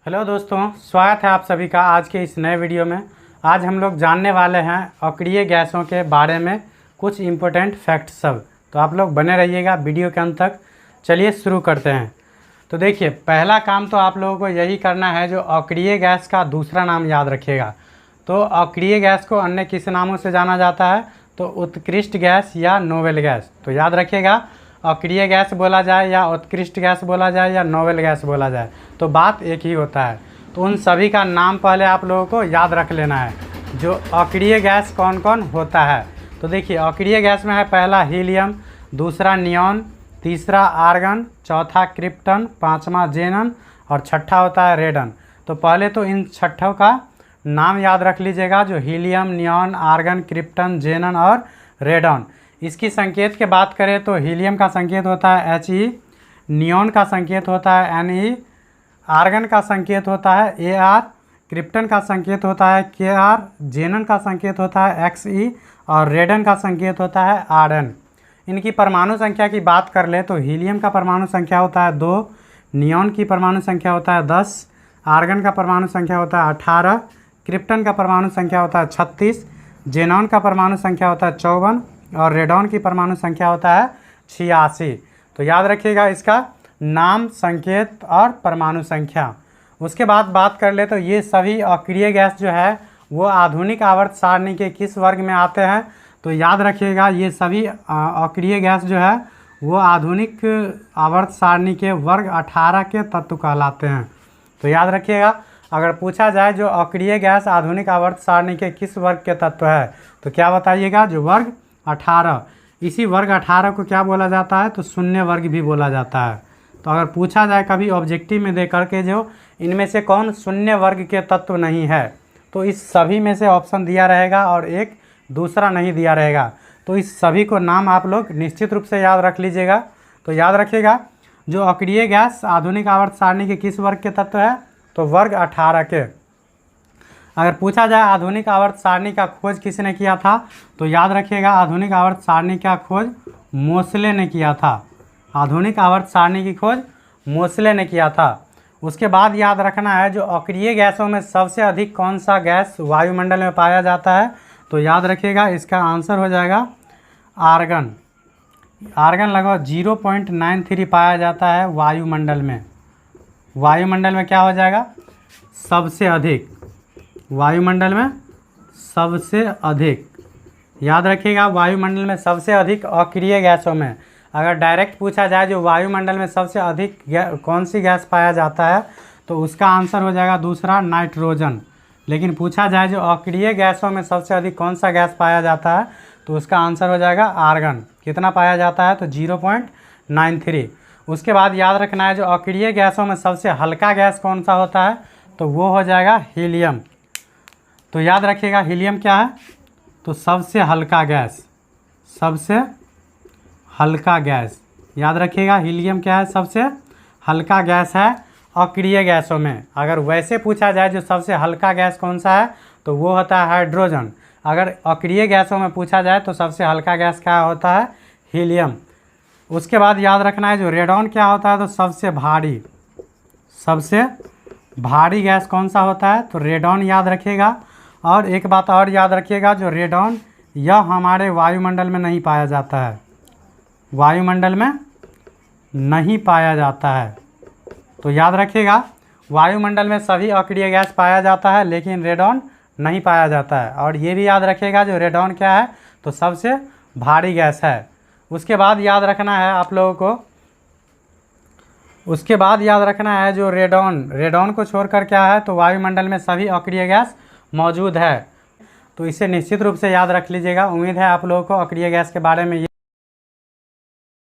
Hello दोस्तों, स्वागत है आप सभी का आज के इस नए वीडियो में। आज हम लोग जानने वाले हैं अक्रिय गैसों के बारे में कुछ इम्पोर्टेंट फैक्ट सब। तो आप लोग बने रहिएगा वीडियो के अंत तक। चलिए शुरू करते हैं। तो देखिए, पहला काम तो आप लोगों को यही करना है, जो अक्रिय गैस का दूसरा नाम याद रखिएगा। तो अक्रिय गैस को अन्य किस नामों से जाना जाता है? तो उत्कृष्ट गैस या नोवेल गैस। तो याद रखिएगा, अक्रिय गैस बोला जाए या उत्कृष्ट गैस बोला जाए या नोवेल गैस बोला जाए, तो बात एक ही होता है। तो उन सभी का नाम पहले आप लोगों को याद रख लेना है, जो अक्रिय गैस कौन कौन होता है। तो देखिए, अक्रिय गैस में है पहला हीलियम, दूसरा नियॉन, तीसरा आर्गन, चौथा क्रिप्टन, पांचवा जेनन और छठा होता है रेडन। तो पहले तो इन छठों का नाम याद रख लीजिएगा, जो हीलियम, नियॉन, आर्गन, क्रिप्टन, जेनन और रेडन। इसकी संकेत की बात करें तो हीलियम का संकेत होता है He, नियॉन का संकेत होता है Ne, आर्गन का संकेत होता है Ar, क्रिप्टन का संकेत होता है Kr, जेनन का संकेत होता है Xe और रेडन का संकेत होता है Rn। इनकी परमाणु संख्या की बात कर ले तो हीलियम का परमाणु संख्या होता है 2, नियॉन की परमाणु संख्या होता है 10, आर्गन का परमाणु संख्या होता है 18, क्रिप्टन का परमाणु संख्या होता है 36, जेनॉन का परमाणु संख्या होता है 54 और रेडॉन की परमाणु संख्या होता है 86। तो याद रखिएगा इसका नाम, संकेत और परमाणु संख्या। उसके बाद बात कर ले तो ये सभी अक्रिय गैस जो है वो आधुनिक आवर्त सारणी के किस वर्ग में आते हैं? तो याद रखिएगा, ये सभी अक्रिय गैस जो है वो आधुनिक आवर्त सारणी के वर्ग 18 के तत्व कहलाते हैं। तो याद रखिएगा, अगर पूछा जाए जो अक्रिय गैस आधुनिक आवर्त सारणी के किस वर्ग के तत्व है, तो क्या बताइएगा? जो वर्ग 18। इसी वर्ग 18 को क्या बोला जाता है? तो शून्य वर्ग भी बोला जाता है। तो अगर पूछा जाए कभी ऑब्जेक्टिव में दे करके जो इनमें से कौन शून्य वर्ग के तत्व नहीं है, तो इस सभी में से ऑप्शन दिया रहेगा और एक दूसरा नहीं दिया रहेगा। तो इस सभी को नाम आप लोग निश्चित रूप से याद रख लीजिएगा। तो याद रखिएगा, जो अक्रिय गैस आधुनिक आवर्त सारणी के किस वर्ग के तत्व है? तो वर्ग 18 के। अगर पूछा जाए आधुनिक आवर्त सारणी का खोज किसने किया था, तो याद रखिएगा, आधुनिक आवर्त सारणी का खोज मोसले ने किया था। आधुनिक आवर्त सारणी की खोज मोसले ने किया था। उसके बाद याद रखना है, जो अक्रिय गैसों में सबसे अधिक कौन सा गैस वायुमंडल में पाया जाता है? तो याद रखिएगा, इसका आंसर हो जाएगा आर्गन। आर्गन लगभग 0.93 पाया जाता है वायुमंडल में। वायुमंडल में क्या हो जाएगा? सबसे अधिक। वायुमंडल में सबसे अधिक। याद रखिएगा, वायुमंडल में सबसे अधिक अक्रिय गैसों में। अगर डायरेक्ट पूछा जाए जो वायुमंडल में सबसे अधिक कौन सी गैस पाया जाता है, तो उसका आंसर हो जाएगा दूसरा, नाइट्रोजन। लेकिन पूछा जाए जो अक्रिय गैसों में सबसे अधिक कौन सा गैस पाया जाता है, तो उसका आंसर हो जाएगा आर्गन। कितना पाया जाता है? तो 0.93। उसके बाद याद रखना है, जो अक्रिय गैसों में सबसे हल्का गैस कौन सा होता है? तो वो हो जाएगा हीलियम। तो याद रखिएगा, हीलियम क्या है? तो सबसे हल्का गैस। सबसे हल्का गैस। याद रखिएगा, हीलियम क्या है? सबसे हल्का गैस है अक्रिय गैसों में। अगर वैसे पूछा जाए जो सबसे हल्का गैस कौन सा है, तो वो होता है हाइड्रोजन। अगर अक्रिय गैसों में पूछा जाए तो सबसे हल्का गैस क्या होता है? हीलियम। उसके बाद याद रखना है, जो रेडॉन क्या होता है? तो सबसे भारी। सबसे भारी गैस कौन सा होता है? तो रेडॉन याद रखिएगा। और एक बात और याद रखिएगा, जो रेडॉन यह हमारे वायुमंडल में नहीं पाया जाता है। वायुमंडल में नहीं पाया जाता है। तो याद रखिएगा, वायुमंडल में सभी अक्रिय गैस पाया जाता है, लेकिन रेडॉन नहीं पाया जाता है। और ये भी याद रखिएगा, जो रेडॉन क्या है? तो सबसे भारी गैस है। उसके बाद याद रखना है आप लोगों को, उसके बाद याद रखना है, जो रेडॉन को छोड़कर क्या है? तो वायुमंडल में सभी अक्रिय गैस मौजूद है। तो इसे निश्चित रूप से याद रख लीजिएगा। उम्मीद है आप लोगों को अक्रिय गैस के बारे में